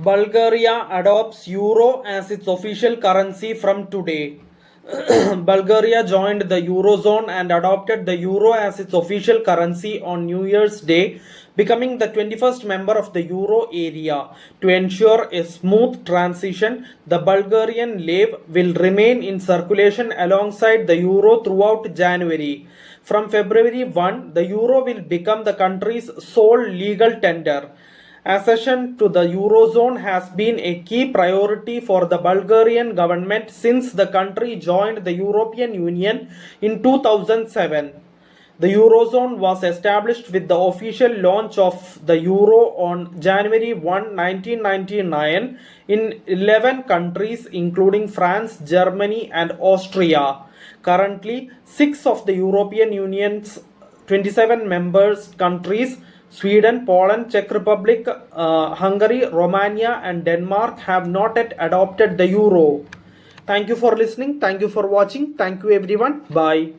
Bulgaria adopts euro as its official currency from today. Bulgaria joined the eurozone and adopted the euro as its official currency on New Year's Day, becoming the 21st member of the euro area. To ensure a smooth transition, the Bulgarian leu will remain in circulation alongside the euro throughout January. From February 1, the euro will become the country's sole legal tender. Accession to the Eurozone has been a key priority for the Bulgarian government since the country joined the European Union in 2007. The Eurozone was established with the official launch of the Euro on January 1, 1999 in 11 countries including France, Germany and Austria. Currently, 6 of the European Union's 27 members countries Sweden, Poland, Czech Republic, Hungary, Romania and Denmark have not yet adopted the euro. Thank you for listening. Thank you for watching. Thank you everyone. Bye.